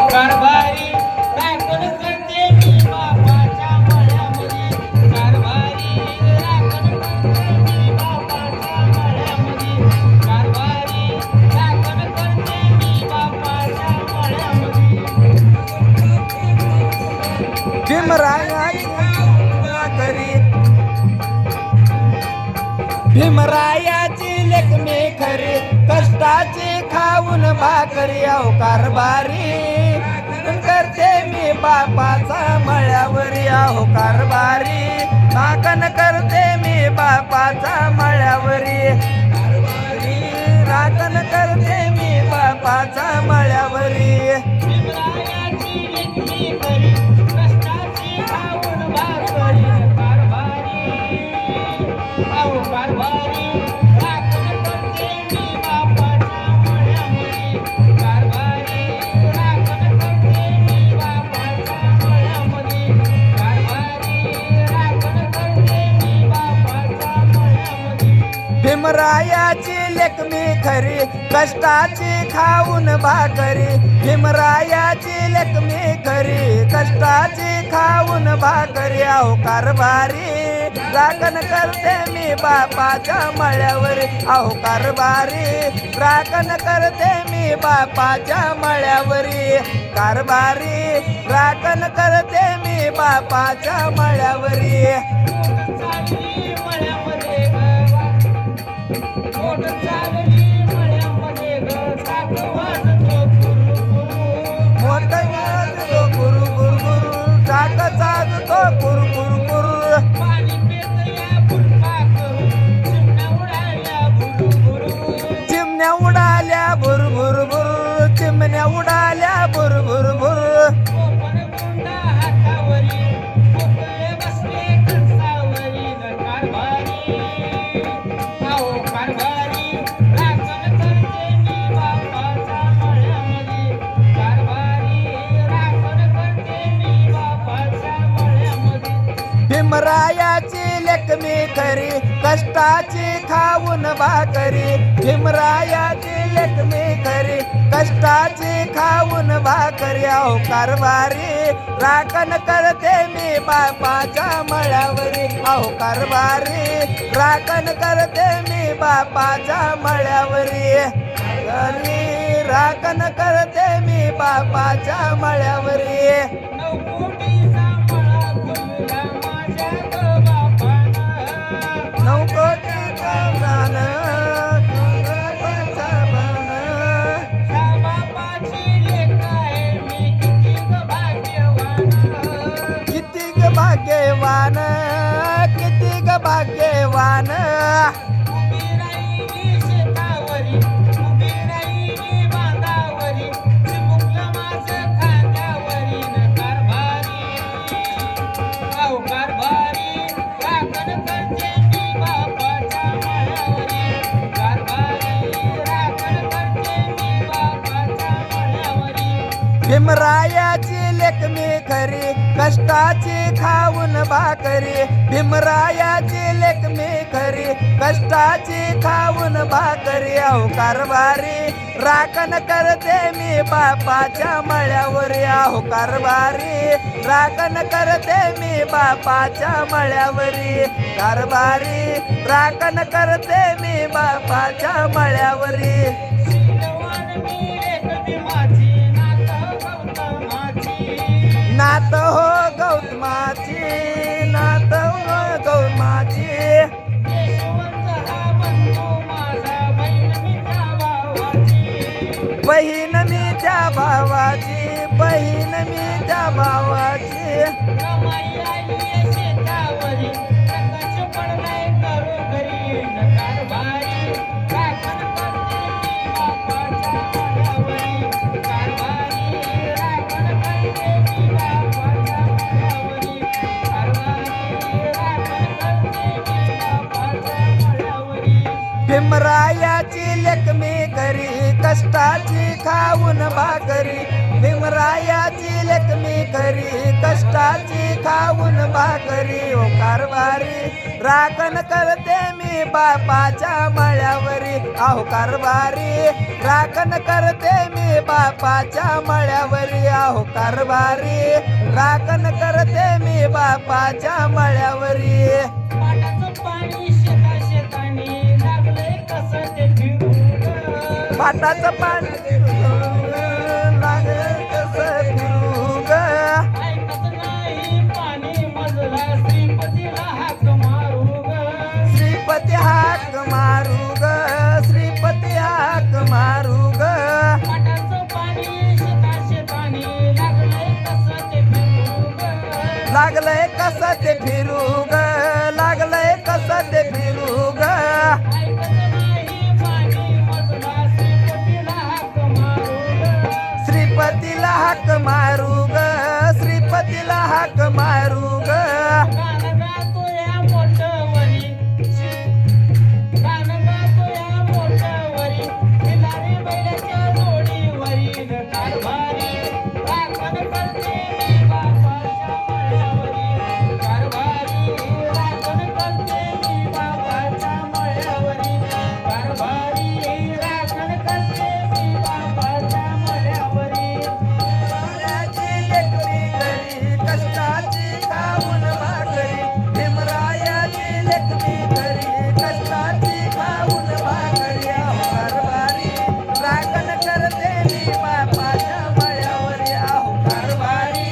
कारभारी राखण करते मी बापाच्या मळ्यामध्ये कारभारी राखण करते मी बापाच्या मळ्यामध्ये कारभारी राखण करते मी बापाच्या मळ्यामध्ये भीमरायाची लेखमी खरी कष्टाची खाऊन भाकरी अहो कारभारी करते मी बापाचा मळ्यावरी अहो कारभारी भाकन करते मी बापाचा मळ्यावरी राखण करते मी बापाचा मळ्यावरी भीमरायाची लेखणी खरी कष्टाची खाऊन भाकरी कारभारी अहो कारभारी राखण करते मी बापाच्या मळ्यामध्ये कारभारी राखण करते मी बापाच्या मळ्यामध्ये कारभारी राखण करते मी बापाच्या मळ्यामध्ये भीमरायाची लेखमी खरी कष्टाची खाऊन भाकरी भीमरायाची लेखमी खरी कष्टाची खाऊन भाकरी अहो कारभारी राखण करते मी बापाच्या मळ्यावरी अहो कारभारी राखण करते मी बापाच्या मळ्यावरी कारभारी राखण करते मी बापाच्या मळ्यावरी चालली मळ्यामध्ये मोठ चालली मळ्यामध्ये सात वाजतो मोठा वाजतो गुरु गुरु गुरु टाक चालतो गुरु गुरु गुरु पाणी पेतया फुलका करू चिमण्या उडाल्या भुरू चिमण्या उडाल्या भुर भुर भुर चिमण्या उडाल्या भुर भुर भुर कोपण गुंडा हातावरी कोपले बसले कंसावरी कारभारी अहो कारभारी राखण करते मी बापाच्या मळ्यामध्ये कारभारी राखण करते मी बापाच्या मळ्यामध्ये भीमरायाची लेखमी खरी कष्टाची खाऊन भाकरी भीमरायाची लेखमी खरी कष्टाची खाऊन भाकरी अहो कारभारी राखण करते मी बापाच्या मळ्यावरी अहो कारभारी राखण करते मी बापाच्या मळ्यावरी राखण करते मी बापाच्या मळ्यावरी नवकोटीचा मळा फुलला माझ्या बापानं नौकोटीचा प्राण त्या बापाची लेक आहे मी किती भाग्यवान किती भाग्यवान उभी राहिली शेतावरी उभी राहिली बांधावरी चिमुकलं माझं खांद्यावरी कारभारी अहो कारभारी राखण करते मी बापाच्या मळ्यावरी कारभारी राखण करते मी बापाच्या मळ्यावरी भीमरायाची लेखमी खरी कष्टाची खाऊन भाकरी भीमरायाची लेखमी खरी कष्टाची खाऊन भाकरी अहो कारभारी राखण करते मी बापाच्या मळ्यावरी अहो कारभारी राखण करते मी बापाच्या मळ्यावरी कारभारी राखण करते मी बापाच्या मळ्यावरी शीलवान मी लेक भीमाची नात गौतमाची नात हो गौतमाची यशवंत हा बंधू माझा बहीण मी त्या भावाची बहीण मी त्या भावाची रमाई आली शेतावरी प्रकाश पडलाय घरोघरी कारभारी राखण करते मी बापाच्या मळ्यावरी कारभारी राखण करते मी बापाच्या मळ्यावरी कारभारी राखण करते मी बापाच्या मळ्यावरी भीमरायाची लेखमी खरी कष्टाची खाऊन भाकरी भीमरायाची लेखमी खरी कष्टाची खाऊन भाकरी ओ कारभारी राखण करते मी बापाच्या मळ्यावरी अहो कारभारी राखण करते मी बापाच्या मळ्यावरी आहो कारभारी राखण करते मी बापाच्या मळ्यावरी पाटाचं पाणी शेता शेतानी लागलंय कसं ते फिरून पाटाचं पाणी लागेल कसं फिरू ग ऐकत नाही पाणी मजला श्रीपतीला हाक मारू ग श्रीपती हाक मारू ग श्रीपती हाक मारू ग पाटाचं पाणी शेता शेतानी लागलंय कसं ते फिरून ग लागलंय कसं ते फिरू ग लागलंय कसं ते फिरू ग ऐकत नाही पाणी मजला श्रीपतीला हाक मारू ग श्रीपतीला हाक मारू ग श्रीपतीला हाक मारू ग गाणं गातो या मोठवरी गाणं गातो या मोठवरी खिलारी बैलाच्या जोडीवरी कारभारी राखण करते मी बापाच्या मळ्यावरी कारभारी राखण करते मी बापाच्या मळ्यावरी कारभारी राखण करते मी बापाच्या मळ्यावरी भीमरायाची लेकरी घरी कष्टाची खाऊन भाकरी भीमरायाची लेकरी घरी कष्टाची खाऊन भाकरी आहो कारभारी राखण करते मी बापाच्या मळ्यावरी आहो कारभारी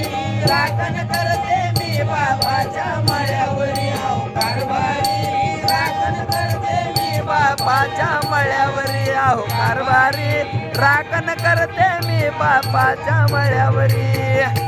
राखण करते मी बापाच्या मळ्यावरी आहो कारभारी राखण करते मी बापाच्या मळ्यावरी आहो कारभारी राखण करते मी बापाच्या मळ्यावरी